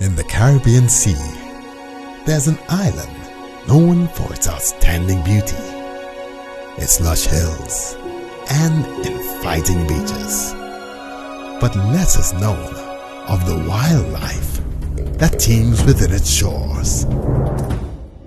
In the Caribbean Sea, there's an island known for its outstanding beauty, its lush hills, and inviting beaches, but less is known of the wildlife that teems within its shores.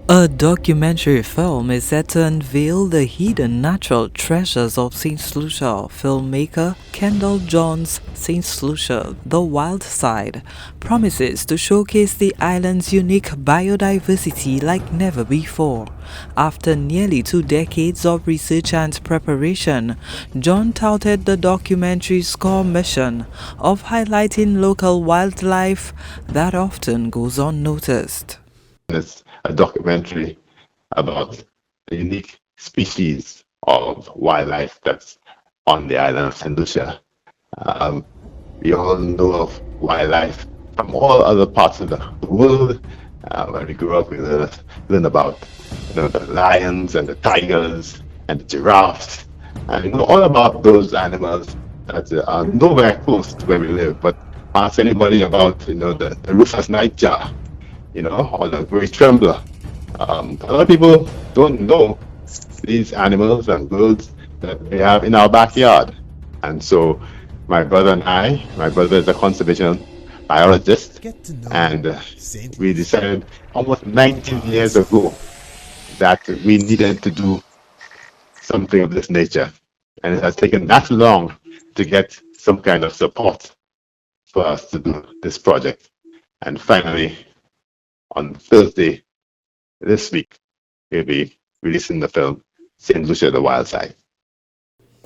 A documentary film is set to unveil the hidden natural treasures of Saint Lucia. Filmmaker Kendal John's Saint Lucia, The Wild Side, promises to showcase the island's unique biodiversity like never before. After nearly 2 decades of research and preparation, John touted the documentary's core mission of highlighting local wildlife that often goes unnoticed. It's a documentary about the unique species of wildlife that's on the island of Saint Lucia. We all know of wildlife from all other parts of the world. When we grew up, we learned about the lions and the tigers and the giraffes, and all about those animals that are nowhere close to where we live. But ask anybody about the Rufous nightjar, or the great trembler. A lot of people don't know these animals and birds that we have in our backyard. And so my brother is a conservation biologist, and we decided almost 19 years ago that we needed to do something of this nature. And it has taken that long to get some kind of support for us to do this project. And finally, on Thursday this week, we'll be releasing the film Saint Lucia, The Wild Side.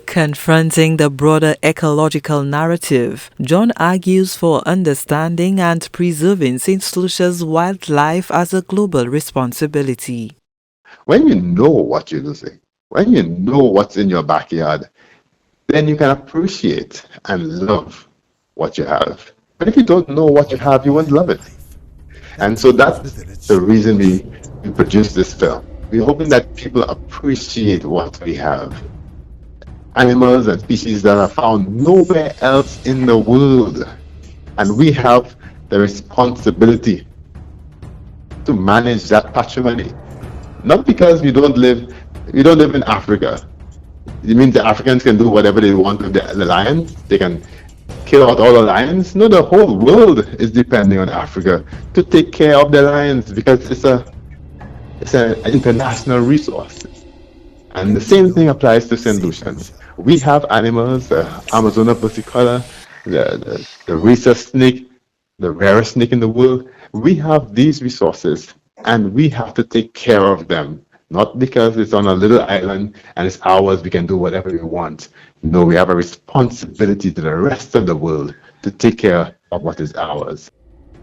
Confronting the broader ecological narrative, John argues for understanding and preserving Saint Lucia's wildlife as a global responsibility. When you know what you're losing, when you know what's in your backyard, then you can appreciate and love what you have. But if you don't know what you have, you won't love it. And so that's the reason we produced this film. We're hoping that people appreciate what we have. Animals and species that are found nowhere else in the world. And we have the responsibility to manage that patrimony. Not because we don't live in Africa. It means the Africans can do whatever they want with the lions. They can kill out all the lions. No, the whole world is depending on Africa to take care of the lions because it's an international resource. And the same thing applies to Saint Lucians. We have animals, the Amazona versicolor, the rhesus snake, the rarest snake in the world. We have these resources and we have to take care of them. Not because it's on a little island and it's ours, we can do whatever we want. No, we have a responsibility to the rest of the world to take care of what is ours.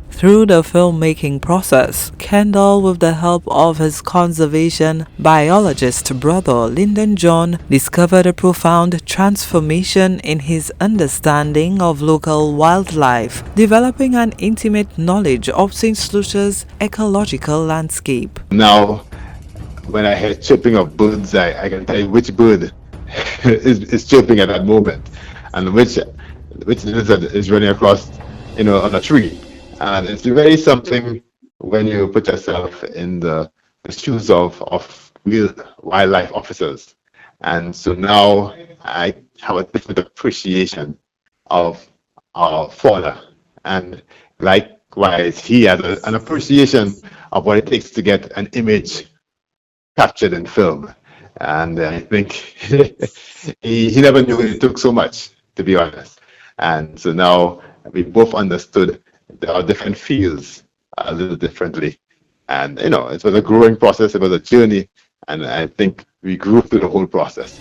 Through the filmmaking process, Kendal, with the help of his conservation biologist brother Lyndon John, discovered a profound transformation in his understanding of local wildlife, developing an intimate knowledge of Saint Lucia's ecological landscape. Now, when I hear chirping of birds, I can tell you which bird is chirping at that moment, and which lizard is running across, on a tree. And it's very something when you put yourself in the shoes of real wildlife officers. And so now I have a different appreciation of our fauna. And likewise, he has an appreciation of what it takes to get an image captured in film. And I think he never knew it took so much, to be honest. And so now we both understood our different fields a little differently. And, it was a growing process, it was a journey, and I think we grew through the whole process.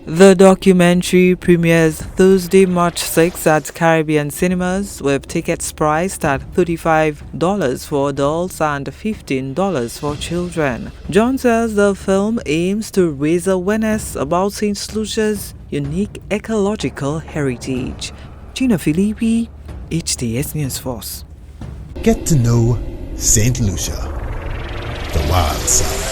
The documentary premieres Thursday, March 6 at Caribbean Cinemas, with tickets priced at $35 for adults and $15 for children. John says the film aims to raise awareness about Saint Lucia's unique ecological heritage. Gina Filippi, HTS News Force. Get to know Saint Lucia, the wild side.